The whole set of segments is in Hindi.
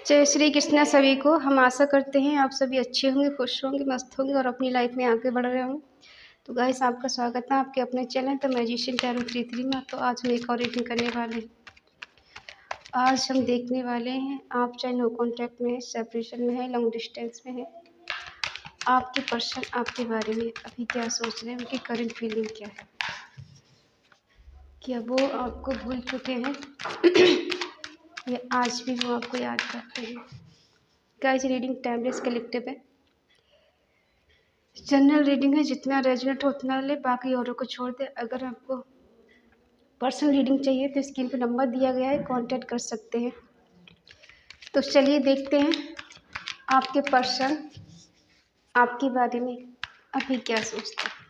जय श्री कृष्णा सभी को। हम आशा करते हैं आप सभी अच्छे होंगे, खुश होंगे, मस्त होंगे और अपनी लाइफ में आगे बढ़ रहे होंगे। तो गाइस, आपका स्वागत है आपके अपने चैनल द मैजिशियन टैरो 33 में। तो आज हम एक और रीडिंग करने वाले हैं। आज हम देखने वाले हैं, आप चाहे नो कॉन्टैक्ट में है, सेपरेशन में है, लॉन्ग डिस्टेंस में है, आपके पर्सन आपके बारे में अभी क्या सोच रहे हैं, उनकी करंट फीलिंग क्या है, क्या वो आपको भूल चुके हैं या आज भी वो आपको याद करते हैं। गाइस, रीडिंग टाइमलेस कलेक्टिव है, जनरल रीडिंग है, जितना रेजोनेट हो उतना ले, बाकी औरों को छोड़ दे। अगर आपको पर्सनल रीडिंग चाहिए तो स्क्रीन पर नंबर दिया गया है, कांटेक्ट कर सकते हैं। तो चलिए देखते हैं आपके पर्सन आपके बारे में अभी क्या सोचते हैं।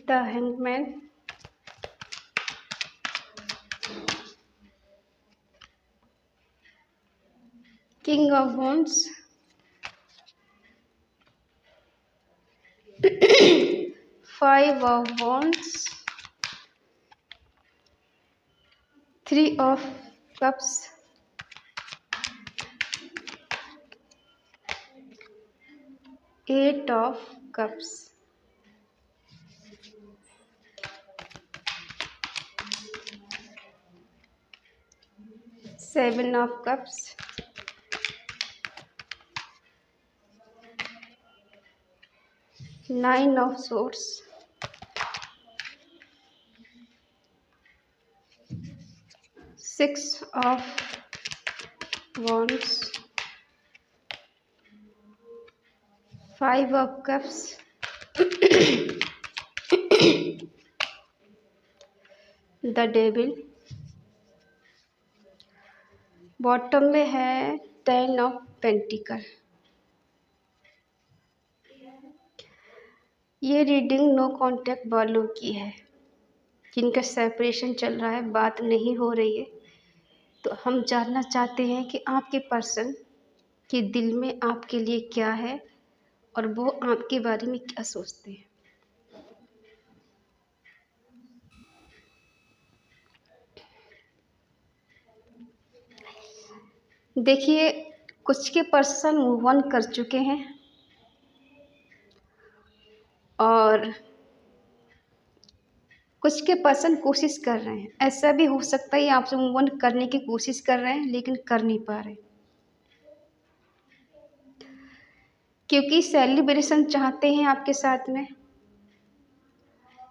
The hangman, king of wands, 5 of wands, 3 of cups, 8 of cups, 7 of cups, 9 of swords, 6 of wands, 5 of cups, the devil, bottom में है 10 of पेंटिकल। ये रीडिंग नो कांटेक्ट वालों की है, जिनका सेपरेशन चल रहा है, बात नहीं हो रही है। तो हम जानना चाहते हैं कि आपके पर्सन के दिल में आपके लिए क्या है और वो आपके बारे में क्या सोचते हैं। देखिए, कुछ के पर्सन मूव ऑन कर चुके हैं और कुछ के पर्सन कोशिश कर रहे हैं। ऐसा भी हो सकता है आपसे मूव ऑन करने की कोशिश कर रहे हैं लेकिन कर नहीं पा रहे, क्योंकि सेलिब्रेशन चाहते हैं आपके साथ में।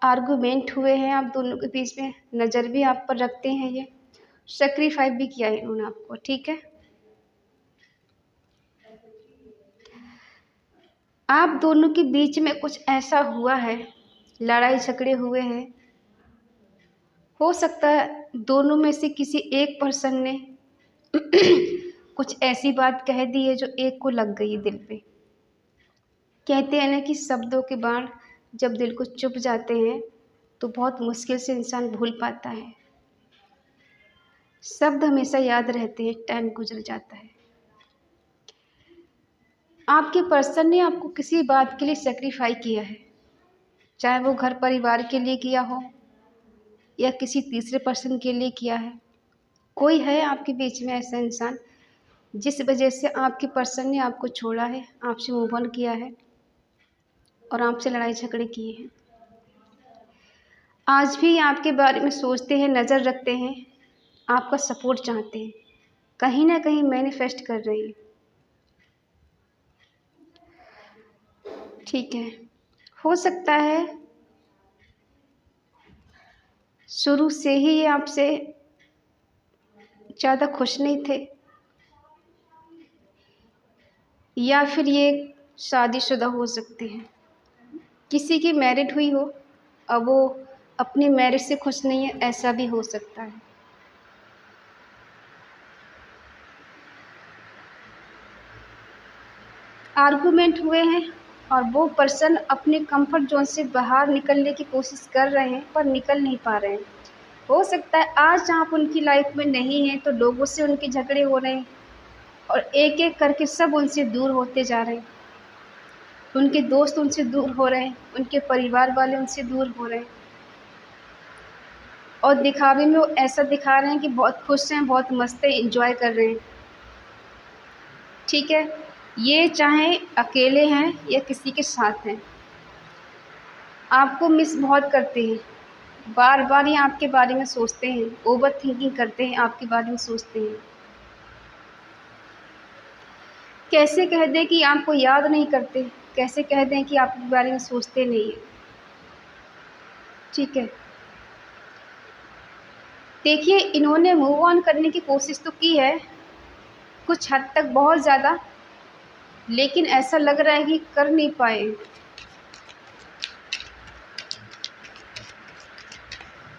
आर्गुमेंट हुए हैं आप दोनों के बीच में, नज़र भी आप पर रखते हैं, ये सेक्रीफाइस भी किया है इन्होंने आपको, ठीक है। आप दोनों के बीच में कुछ ऐसा हुआ है, लड़ाई झगड़े हुए हैं। हो सकता है दोनों में से किसी एक पर्सन ने कुछ ऐसी बात कह दी है जो एक को लग गई दिल पे। कहते हैं ना कि शब्दों के बाण जब दिल को चुभ जाते हैं तो बहुत मुश्किल से इंसान भूल पाता है। शब्द हमेशा याद रहते हैं, टाइम गुजर जाता है। आपके पर्सन ने आपको किसी बात के लिए सेक्रीफाई किया है, चाहे वो घर परिवार के लिए किया हो या किसी तीसरे पर्सन के लिए किया है। कोई है आपके बीच में ऐसा इंसान जिस वजह से आपके पर्सन ने आपको छोड़ा है, आपसे मूव ऑन किया है और आपसे लड़ाई झगड़े किए हैं। आज भी आपके बारे में सोचते हैं, नज़र रखते हैं, आपका सपोर्ट चाहते हैं, कहीं ना कहीं मैनिफेस्ट कर रहे हैं, ठीक है। हो सकता है शुरू से ही ये आपसे ज़्यादा खुश नहीं थे, या फिर ये शादीशुदा हो सकते हैं। किसी की मैरिड हुई हो और वो अपनी मैरिज से खुश नहीं है, ऐसा भी हो सकता है। आर्गुमेंट हुए हैं और वो पर्सन अपने कंफर्ट जोन से बाहर निकलने की कोशिश कर रहे हैं पर निकल नहीं पा रहे हैं। हो सकता है आज आप उनकी लाइफ में नहीं हैं तो लोगों से उनके झगड़े हो रहे हैं और एक एक करके सब उनसे दूर होते जा रहे हैं। उनके दोस्त उनसे दूर हो रहे हैं, उनके परिवार वाले उनसे दूर हो रहे हैं और दिखावे में वो ऐसा दिखा रहे हैं कि बहुत खुश हैं, बहुत मस्त है, एंजॉय कर रहे हैं। ठीक है, ये चाहे अकेले हैं या किसी के साथ हैं, आपको मिस बहुत करते हैं। बार बार ये आपके बारे में सोचते हैं, ओवर थिंकिंग करते हैं, आपके बारे में सोचते हैं। कैसे कह दें कि आपको याद नहीं करते, कैसे कह दें कि आपके बारे में सोचते नहीं हैं। ठीक है, देखिए इन्होंने मूव ऑन करने की कोशिश तो की है कुछ हद तक, बहुत ज़्यादा, लेकिन ऐसा लग रहा है कि कर नहीं पाए।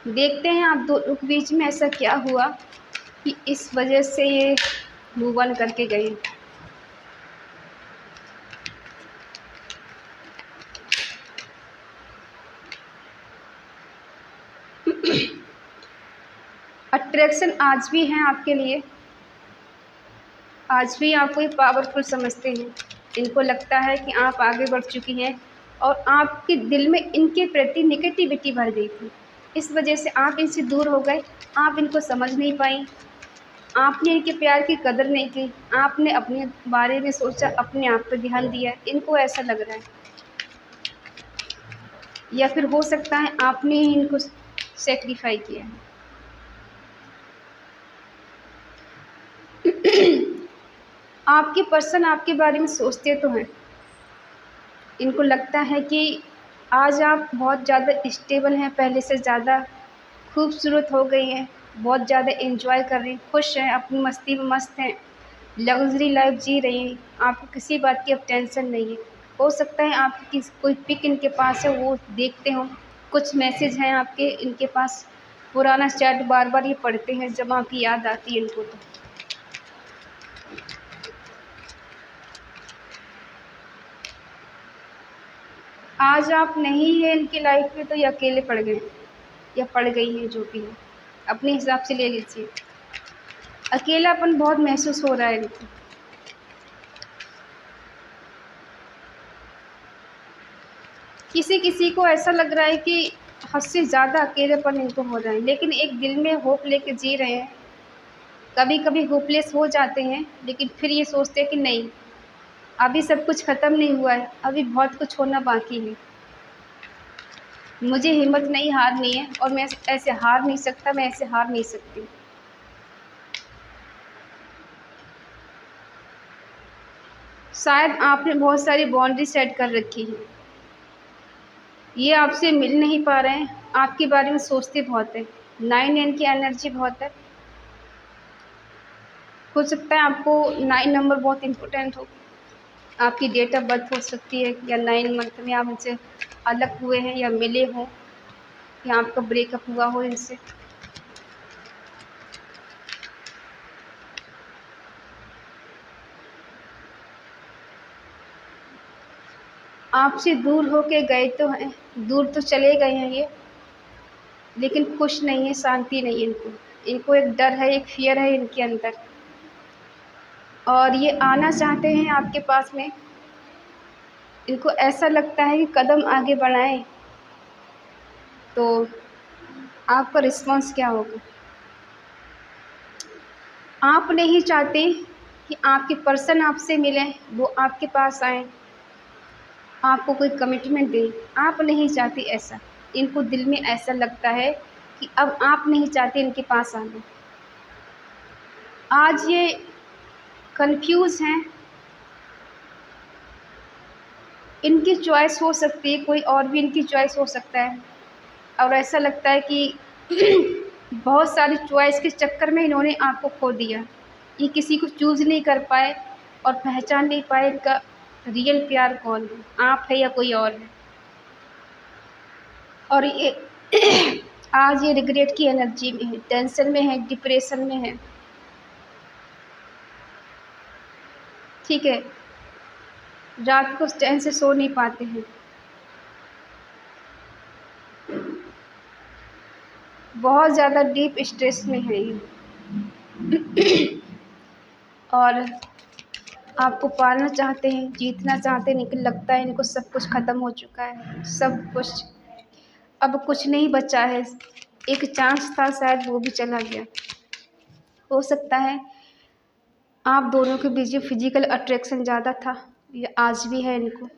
देखते हैं आप दोनों के बीच में ऐसा क्या हुआ कि इस वजह से ये मूव ऑन करके गए। अट्रैक्शन आज भी है आपके लिए, आज भी आपको ये पावरफुल समझते हैं। इनको लगता है कि आप आगे बढ़ चुकी हैं और आपके दिल में इनके प्रति नेगेटिविटी भर गई थी, इस वजह से आप इनसे दूर हो गए। आप इनको समझ नहीं पाई, आपने इनके प्यार की कदर नहीं की, आपने अपने बारे में सोचा, अपने आप पर ध्यान दिया। इनको ऐसा लग रहा है, या फिर हो सकता है आपने ही इनको सेक्रीफाई किया है। आपके पर्सन आपके बारे में सोचते तो हैं, इनको लगता है कि आज आप बहुत ज़्यादा स्टेबल हैं, पहले से ज़्यादा खूबसूरत हो गई हैं, बहुत ज़्यादा एंजॉय कर रही हैं, खुश हैं, अपनी मस्ती में मस्त हैं, लग्जरी लाइफ जी रही हैं। आपको किसी बात की अब टेंशन नहीं है। हो सकता है आपकी कोई पिक इनके पास है, वो देखते हों, कुछ मैसेज हैं आपके इनके पास, पुराना चैट बार बार ये पढ़ते हैं जब आपकी याद आती है इनको। तो आज आप नहीं है इनकी लाइफ में तो ये अकेले पड़ गए या पड़ गई हैं, जो भी है अपने हिसाब से ले लीजिए। अकेलापन बहुत महसूस हो रहा है इनको। किसी किसी को ऐसा लग रहा है कि हद से ज़्यादा अकेलेपन इनको हो रहा है, लेकिन एक दिल में होप लेके जी रहे हैं। कभी कभी होपलेस हो जाते हैं, लेकिन फिर ये सोचते हैं कि नहीं, अभी सब कुछ ख़त्म नहीं हुआ है, अभी बहुत कुछ होना बाकी है। मुझे हिम्मत नहीं हारनी है और मैं ऐसे हार नहीं सकता, मैं ऐसे हार नहीं सकती। शायद आपने बहुत सारी बाउंड्री सेट कर रखी है, ये आपसे मिल नहीं पा रहे हैं, आपके बारे में सोचते बहुत है। 9 की एनर्जी बहुत है। हो सकता है आपको 9 नंबर बहुत इम्पोर्टेंट हो, आपकी डेट ऑफ बर्थ हो सकती है, या 9 मंथ में आप इनसे अलग हुए हैं या मिले हों, या आपका ब्रेकअप हुआ हो इनसे। आपसे दूर होके गए तो हैं, दूर तो चले गए हैं ये, लेकिन खुश नहीं है, शांति नहीं है इनको। इनको एक डर है, एक फियर है इनके अंदर, और ये आना चाहते हैं आपके पास में। इनको ऐसा लगता है कि कदम आगे बढ़ाएं तो आपका रिस्पॉन्स क्या होगा। आप नहीं चाहते कि आपके पर्सन आपसे मिलें, वो आपके पास आएँ, आपको कोई कमिटमेंट दें, आप नहीं चाहते ऐसा। इनको दिल में ऐसा लगता है कि अब आप नहीं चाहते इनके पास आना। आज ये कंफ्यूज हैं, इनकी चॉइस हो सकती है, कोई और भी इनकी चॉइस हो सकता है, और ऐसा लगता है कि बहुत सारी चॉइस के चक्कर में इन्होंने आपको खो दिया। ये किसी को चूज़ नहीं कर पाए और पहचान नहीं पाए इनका रियल प्यार कौन है, आप है या कोई और है। और ये आज ये रिग्रेट की एनर्जी में है, टेंशन में है, डिप्रेशन में है। ठीक है, रात को चैन से सो नहीं पाते हैं, बहुत ज़्यादा डीप स्ट्रेस में है ये, और आपको पाना चाहते हैं, जीतना चाहते हैं, लेकिन लगता है इनको सब कुछ ख़त्म हो चुका है, सब कुछ अब कुछ नहीं बचा है। एक चांस था, शायद वो भी चला गया। हो सकता है आप दोनों के बीच में फिजिकल अट्रैक्शन ज़्यादा था, या आज भी है, इनको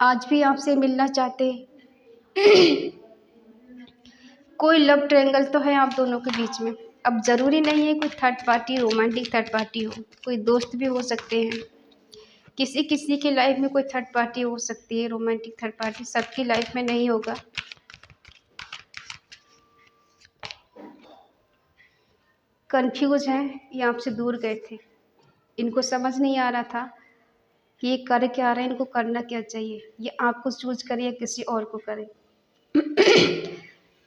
आज भी आपसे मिलना चाहते हैं। कोई लव ट्रायंगल तो है आप दोनों के बीच में। अब ज़रूरी नहीं है कोई third party, romantic third party हो, कोई दोस्त भी हो सकते हैं। किसी किसी की लाइफ में कोई थर्ड पार्टी हो सकती है, रोमांटिक थर्ड पार्टी, सबकी लाइफ में नहीं होगा। कंफ्यूज हैं, ये आपसे दूर गए थे, इनको समझ नहीं आ रहा था कि ये कर क्या रहे हैं, इनको करना क्या चाहिए। ये आपको चूज करे या किसी और को करे।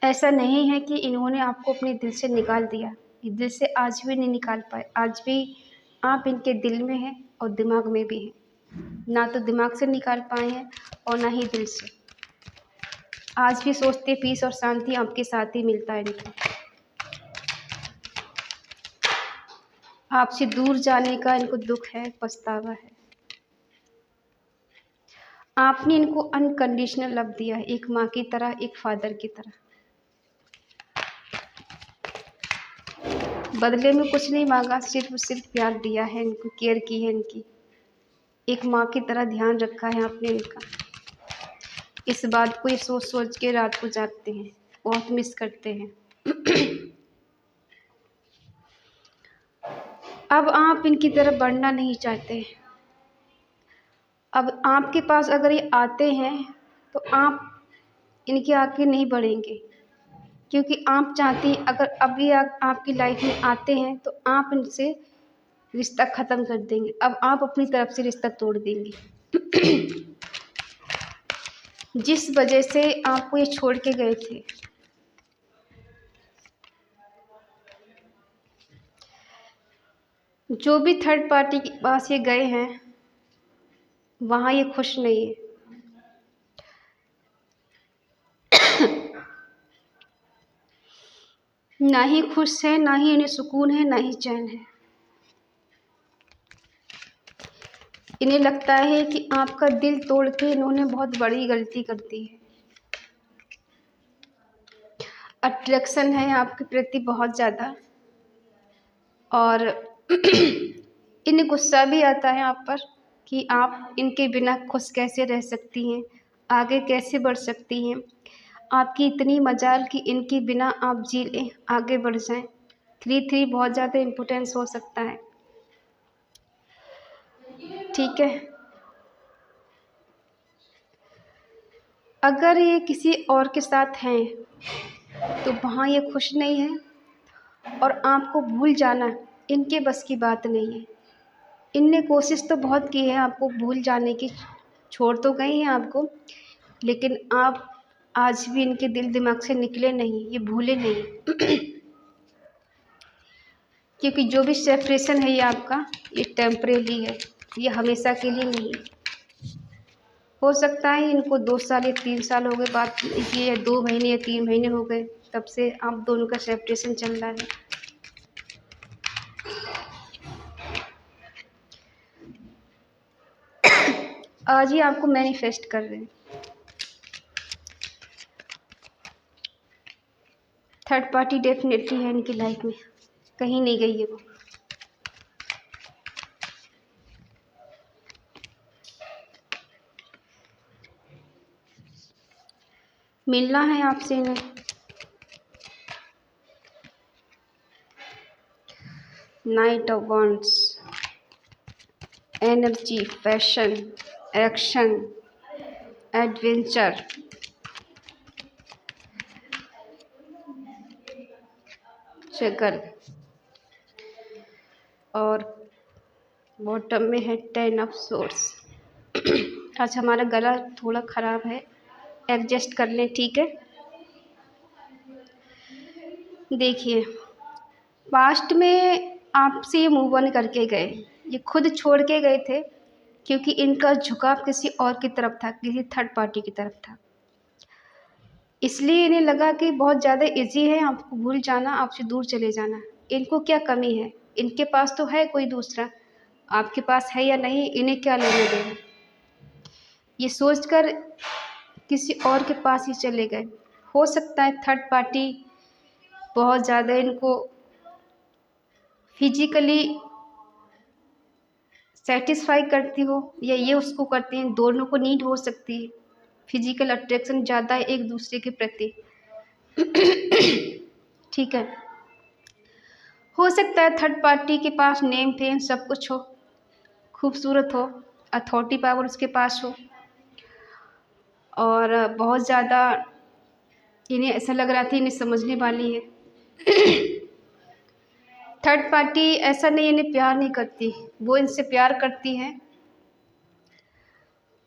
ऐसा नहीं है कि इन्होंने आपको अपने दिल से निकाल दिया, ये दिल से आज भी नहीं निकाल पाए। आज भी आप इनके दिल में हैं और दिमाग में भी हैं। ना तो दिमाग से निकाल पाए हैं और ना ही दिल से। आज भी सोचते पीस और शांति आपके साथ ही मिलता है इनको। आपसे दूर जाने का इनको दुख है, पछतावा है। आपने इनको अनकंडीशनल लव दिया है, एक माँ की तरह, एक फादर की तरह। बदले में कुछ नहीं मांगा, सिर्फ प्यार दिया है इनको, केयर की है इनकी, एक माँ की तरह ध्यान रखा है आपने इनका। इस बात को ये सोच सोच के रात को जागते हैं, बहुत मिस करते हैं। अब आप इनकी तरफ बढ़ना नहीं चाहते। अब आपके पास अगर ये आते हैं तो आप इनके आगे नहीं बढ़ेंगे, क्योंकि आप चाहती हैं अगर अभी आपकी लाइफ में आते हैं तो आप इनसे रिश्ता ख़त्म कर देंगे। अब आप अपनी तरफ से रिश्ता तोड़ देंगे। जिस वजह से आपको ये छोड़ के गए थे, जो भी थर्ड पार्टी के पास ये गए हैं वहाँ ये खुश नहीं है। ना ही खुश है, ना ही इन्हें सुकून है, ना ही चैन है। इन्हें लगता है कि आपका दिल तोड़ के इन्होंने बहुत बड़ी गलती कर दी है। अट्रैक्शन है आपके प्रति बहुत ज़्यादा, और इन्हें गुस्सा भी आता है आप पर कि आप इनके बिना खुश कैसे रह सकती हैं, आगे कैसे बढ़ सकती हैं। आपकी इतनी मजाल कि इनके बिना आप जी लें, आगे बढ़ जाएं। 3-3 बहुत ज़्यादा इम्पोर्टेंस हो सकता है, ठीक है। अगर ये किसी और के साथ हैं तो वहाँ ये खुश नहीं है, और आपको भूल जाना इनके बस की बात नहीं है। इनने कोशिश तो बहुत की है आपको भूल जाने की, छोड़ तो गई हैं आपको, लेकिन आप आज भी इनके दिल दिमाग से निकले नहीं, ये भूले नहीं। क्योंकि जो भी सेपरेशन है ये आपका, ये टेम्परेरी है, ये हमेशा के लिए नहीं। हो सकता है इनको 2 साल या 3 साल हो गए बात किए, 2 महीने या 3 महीने हो गए, तब से आप दोनों का सेपरेशन चल रहा है। आज ही आपको मैनिफेस्ट कर रहे हैं। थर्ड पार्टी डेफिनेटली है इनकी लाइफ में, कहीं नहीं गई है वो। मिलना है आपसे इन्हें। Knight of Wands, energy, passion, action, adventure, जगल, और बॉटम में है 10 ऑफ सोर्स। आज हमारा गला थोड़ा ख़राब है, एडजस्ट कर लें, ठीक है। देखिए, पास्ट में आपसे ये मूव ऑन करके गए, ये खुद छोड़ के गए थे, क्योंकि इनका झुकाव किसी और की तरफ था, किसी थर्ड पार्टी की तरफ था। इसलिए इन्हें लगा कि बहुत ज़्यादा इजी है आपको भूल जाना, आपसे दूर चले जाना। इनको क्या कमी है, इनके पास तो है कोई दूसरा, आपके पास है या नहीं इन्हें क्या लेना देना। ये सोचकर किसी और के पास ही चले गए। हो सकता है थर्ड पार्टी बहुत ज़्यादा इनको फिजिकली सेटिस्फाई करती हो या ये उसको करते हैं, दोनों को नीड हो सकती है, फिजिकल अट्रैक्शन ज़्यादा है एक दूसरे के प्रति। ठीक है, हो सकता है थर्ड पार्टी के पास नेम फेम सब कुछ हो, खूबसूरत हो, अथॉरिटी पावर उसके पास हो और बहुत ज़्यादा इन्हें ऐसा लग रहा था इन्हें समझने वाली है। थर्ड पार्टी ऐसा नहीं इन्हें प्यार नहीं करती, वो इनसे प्यार करती है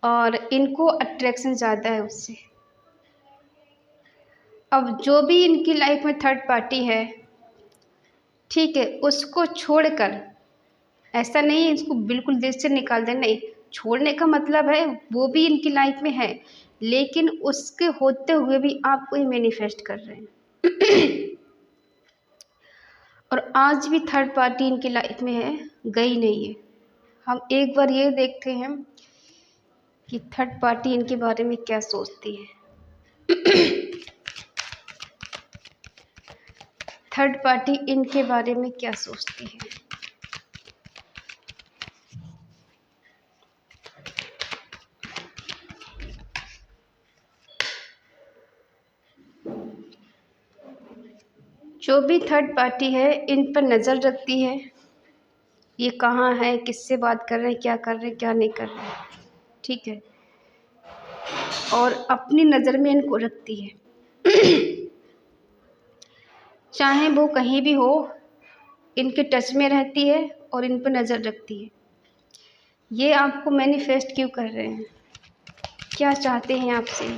और इनको अट्रैक्शन ज़्यादा है उससे। अब जो भी इनकी लाइफ में थर्ड पार्टी है, ठीक है, उसको छोड़कर, ऐसा नहीं है इसको बिल्कुल दिल से निकाल देना, नहीं, छोड़ने का मतलब है वो भी इनकी लाइफ में है, लेकिन उसके होते हुए भी आपको ही मैनिफेस्ट कर रहे हैं। और आज भी थर्ड पार्टी इनकी लाइफ में है, गई नहीं है। हम एक बार ये देखते हैं कि थर्ड पार्टी इनके बारे में क्या सोचती है। थर्ड पार्टी इनके बारे में क्या सोचती है। जो भी थर्ड पार्टी है इन पर नज़र रखती है, ये कहाँ है, किससे बात कर रहे हैं, क्या कर रहे हैं, क्या नहीं कर रहे हैं, ठीक है, और अपनी नज़र में इनको रखती है। चाहे वो कहीं भी हो, इनके टच में रहती है और इन पर नज़र रखती है। ये आपको मैनिफेस्ट क्यों कर रहे हैं, क्या चाहते हैं आपसे?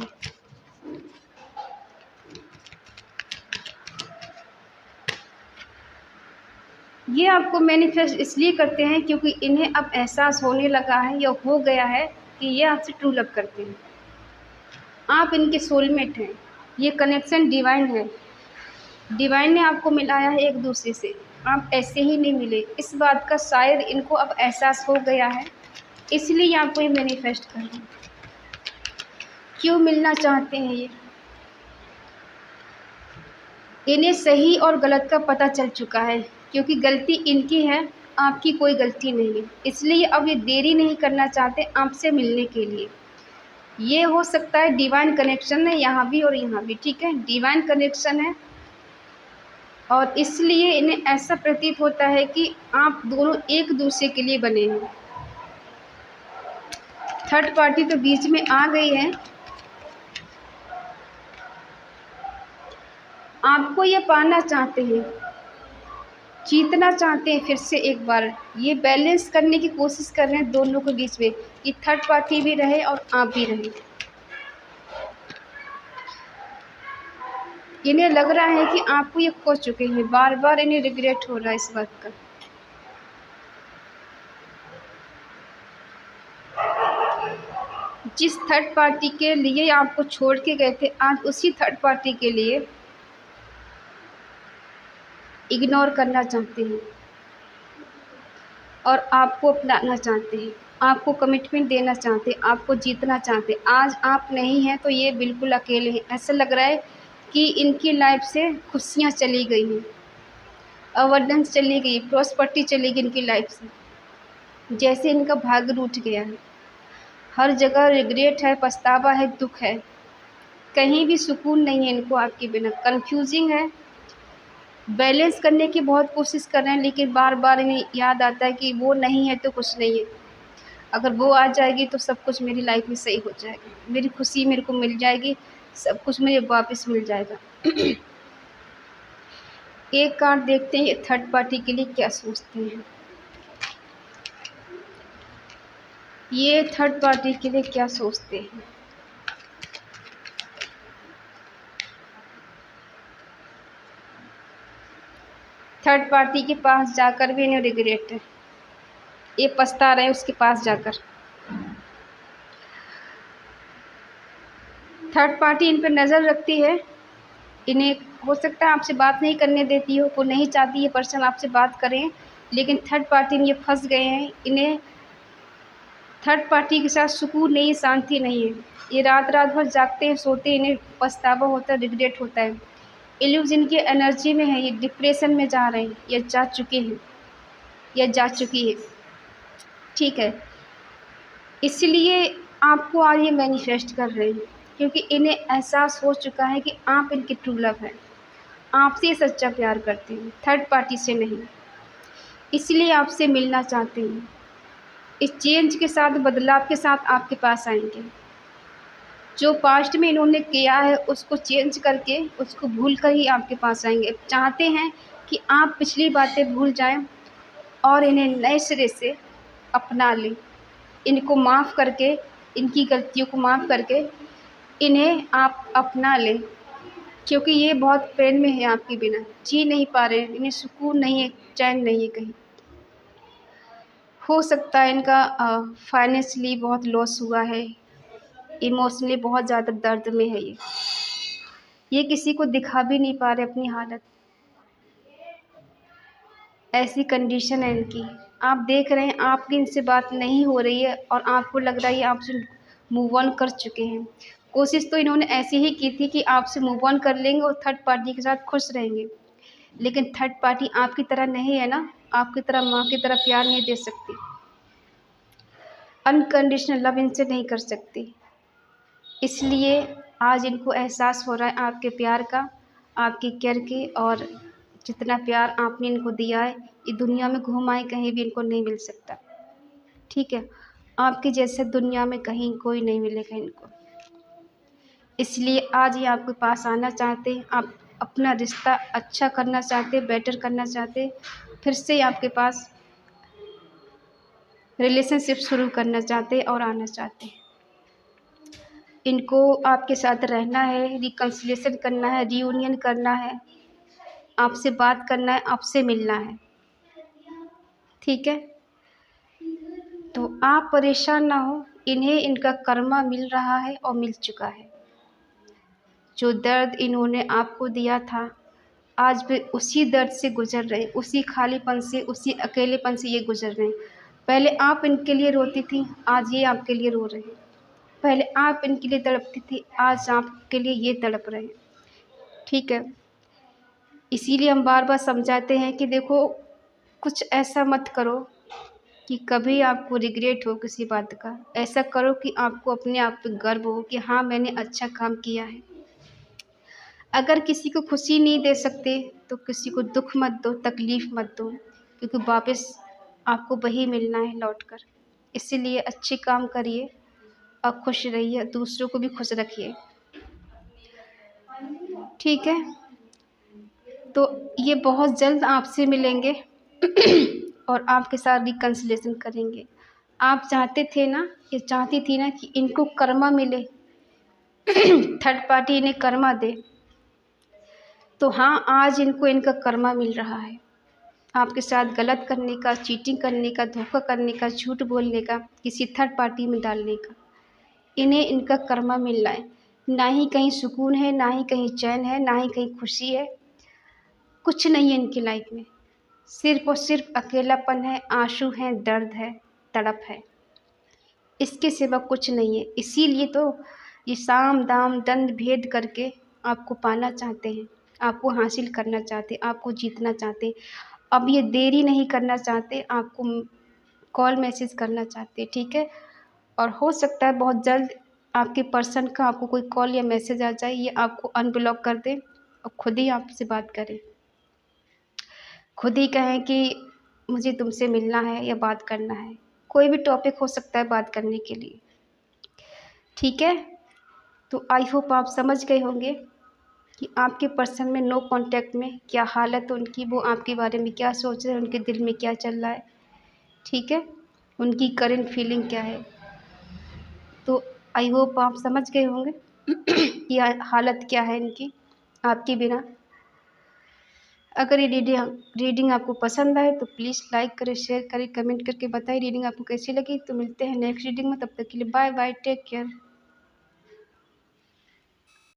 ये आपको मैनिफेस्ट इसलिए करते हैं क्योंकि इन्हें अब एहसास होने लगा है या हो गया है कि ये आपसे ट्रू लव करते हैं, आप इनके सोलमेट हैं, ये कनेक्शन डिवाइन है, डिवाइन ने आपको मिलाया है एक दूसरे से, आप ऐसे ही नहीं मिले। इस बात का शायद इनको अब एहसास हो गया है, इसलिए आपको ये मैनिफेस्ट कर रहे हैं। क्यों मिलना चाहते हैं ये? इन्हें सही और गलत का पता चल चुका है, क्योंकि गलती इनकी है, आपकी कोई गलती नहीं है, इसलिए अब ये देरी नहीं करना चाहते आपसे मिलने के लिए। ये हो सकता है डिवाइन कनेक्शन है यहाँ भी और यहाँ भी, ठीक है, डिवाइन कनेक्शन है और इसलिए इन्हें ऐसा प्रतीत होता है कि आप दोनों एक दूसरे के लिए बने हैं। थर्ड पार्टी तो बीच में आ गई है, आपको ये पाना चाहते हैं, जीतना चाहते हैं फिर से एक बार, ये बैलेंस करने की कोशिश कर रहे हैं दोनों के बीच में कि थर्ड पार्टी भी रहे और आप भी रहें। इन्हें लग रहा है कि आपको ये खो चुके हैं, बार बार इन्हें रिग्रेट हो रहा है इस बात का। जिस थर्ड पार्टी के लिए आपको छोड़ के गए थे, आज उसी थर्ड पार्टी के लिए इग्नोर करना चाहते हैं और आपको अपनाना चाहते हैं, आपको कमिटमेंट देना चाहते हैं, आपको जीतना चाहते हैं। आज आप नहीं हैं तो ये बिल्कुल अकेले हैं, ऐसा लग रहा है कि इनकी लाइफ से खुशियाँ चली गई हैं, अवंडेंस चली गई, प्रॉस्पेरिटी चली गई इनकी लाइफ से, जैसे इनका भाग्य रूठ गया है। हर जगह रिग्रेट है, पछतावा है, दुख है, कहीं भी सुकून नहीं है इनको आपके बिना, कंफ्यूजिंग है, बैलेंस करने की बहुत कोशिश कर रहे हैं, लेकिन बार बार इन्हें याद आता है कि वो नहीं है तो कुछ नहीं है, अगर वो आ जाएगी तो सब कुछ मेरी लाइफ में सही हो जाएगा, मेरी खुशी मेरे को मिल जाएगी, सब कुछ मुझे वापस मिल जाएगा। एक कार्ड देखते हैं ये थर्ड पार्टी के लिए क्या सोचते हैं, ये थर्ड पार्टी के लिए क्या सोचते हैं। थर्ड पार्टी के पास जाकर भी इन्हें रिग्रेट है, ये पछता रहे उसके पास जाकर। थर्ड पार्टी इन पर नज़र रखती है, इन्हें हो सकता है आपसे बात नहीं करने देती हो, वो नहीं चाहती ये पर्सन आपसे बात करें, लेकिन थर्ड पार्टी में ये फंस गए हैं, इन्हें थर्ड पार्टी के साथ सुकून नहीं, शांति नहीं है। ये रात रात भर जागते हैं, सोते हैं, इन्हें पछतावा होता है, रिग्रेट होता है। ये लोग जिनकी एनर्जी में है, ये डिप्रेशन में जा रहे हैं, ये जा चुके हैं, या जा चुकी है। ठीक है, इसलिए आपको आज ये मैनिफेस्ट कर रहे हैं, क्योंकि इन्हें एहसास हो चुका है कि आप इनके ट्रू लव हैं, आपसे ये सच्चा प्यार करते हैं, थर्ड पार्टी से नहीं। इसलिए आपसे मिलना चाहते हैं। इस चेंज के साथ, बदलाव के साथ आपके पास आएंगे। जो पास्ट में इन्होंने किया है उसको चेंज करके, उसको भूल कर ही आपके पास आएंगे। चाहते हैं कि आप पिछली बातें भूल जाएं और इन्हें नए सिरे से अपना लें। इनको माफ़ करके, इनकी गलतियों को माफ़ करके इन्हें आप अपना लें, क्योंकि ये बहुत पेन में है, आपके बिना जी नहीं पा रहे हैं, इन्हें सुकून नहीं है, चैन नहीं है कहीं। हो सकता है इनका फाइनेंशियली बहुत लॉस हुआ है, इमोशनली बहुत ज़्यादा दर्द में है ये किसी को दिखा भी नहीं पा रहे अपनी हालत। ऐसी कंडीशन है इनकी। आप देख रहे हैं आपकी इनसे बात नहीं हो रही है और आपको लग रहा है ये आपसे मूव ऑन कर चुके हैं। कोशिश तो इन्होंने ऐसी ही की थी कि आपसे मूव ऑन कर लेंगे और थर्ड पार्टी के साथ खुश रहेंगे, लेकिन थर्ड पार्टी आपकी तरह नहीं है ना, आपकी तरह माँ की तरह प्यार नहीं दे सकती, अनकंडीशनल लव इनसे नहीं कर सकती। इसलिए आज इनको एहसास हो रहा है आपके प्यार का, आपकी केयर की, और जितना प्यार आपने इनको दिया है ये दुनिया में घूम आए कहीं भी इनको नहीं मिल सकता। ठीक है, आपके जैसे दुनिया में कहीं कोई नहीं मिलेगा इनको। इसलिए आज ये आपके पास आना चाहते हैं, आप अपना रिश्ता अच्छा करना चाहते, बेटर करना चाहते, फिर से आपके पास रिलेशनशिप शुरू करना चाहते और आना चाहते हैं। इनको आपके साथ रहना है, रिकन्सिलिएशन करना है, रियूनियन करना है, आपसे बात करना है, आपसे मिलना है। ठीक है, तो आप परेशान ना हो, इन्हें इनका कर्मा मिल रहा है और मिल चुका है। जो दर्द इन्होंने आपको दिया था, आज भी उसी दर्द से गुजर रहे, उसी खालीपन से, उसी अकेलेपन से ये गुजर रहे हैं। पहले आप इनके लिए रोती थी, आज ये आपके लिए रो रहे हैं। पहले आप इनके लिए तड़पती थी, आज आपके लिए ये तड़प रहे हैं। ठीक है, इसीलिए हम बार बार समझाते हैं कि देखो, कुछ ऐसा मत करो कि कभी आपको रिग्रेट हो किसी बात का। ऐसा करो कि आपको अपने आप पे गर्व हो कि हाँ, मैंने अच्छा काम किया है। अगर किसी को खुशी नहीं दे सकते तो किसी को दुख मत दो, तकलीफ़ मत दो, क्योंकि वापस आपको वही मिलना है लौट कर। इसीलिए अच्छे काम करिए और खुश रहिए, दूसरों को भी खुश रखिए। ठीक है, तो ये बहुत जल्द आपसे मिलेंगे और आपके साथ रिकन्सिलिएशन करेंगे। आप चाहते थे ना, ये चाहती थी ना कि इनको कर्मा मिले, थर्ड पार्टी इन्हें कर्मा दे, तो हाँ, आज इनको इनका कर्मा मिल रहा है। आपके साथ गलत करने का, चीटिंग करने का, धोखा करने का, झूठ बोलने का, किसी थर्ड पार्टी में डालने का, इन्हें इनका कर्मा मिल रहा है। ना ही कहीं सुकून है, ना ही कहीं चैन है, ना ही कहीं खुशी है, कुछ नहीं है इनकी लाइफ में। सिर्फ और सिर्फ अकेलापन है, आंसू हैं, दर्द है, तड़प है, इसके सिवा कुछ नहीं है। इसीलिए तो ये साम दाम दंड भेद करके आपको पाना चाहते हैं, आपको हासिल करना चाहते, आपको जीतना चाहते। अब ये देरी नहीं करना चाहते, आपको कॉल मैसेज करना चाहते। ठीक है, और हो सकता है बहुत जल्द आपके पर्सन का आपको कोई कॉल या मैसेज आ जाए, ये आपको अनब्लॉक कर दे और खुद ही आपसे बात करें, खुद ही कहें कि मुझे तुमसे मिलना है या बात करना है। कोई भी टॉपिक हो सकता है बात करने के लिए। ठीक है, तो आई होप आप समझ गए होंगे कि आपके पर्सन में नो कांटेक्ट में क्या हालत है उनकी, वो आपके बारे में क्या सोच रहे हैं, उनके दिल में क्या चल रहा है। ठीक है, उनकी करंट फीलिंग क्या है। तो आई होप आप समझ गए होंगे कि हालत क्या है इनकी आपके बिना। अगर ये रीडिंग आपको पसंद आए तो प्लीज़ लाइक करें, शेयर करें, कमेंट करके बताएं रीडिंग आपको कैसी लगी। तो मिलते हैं नेक्स्ट रीडिंग में, तब तक के लिए बाय बाय, टेक केयर।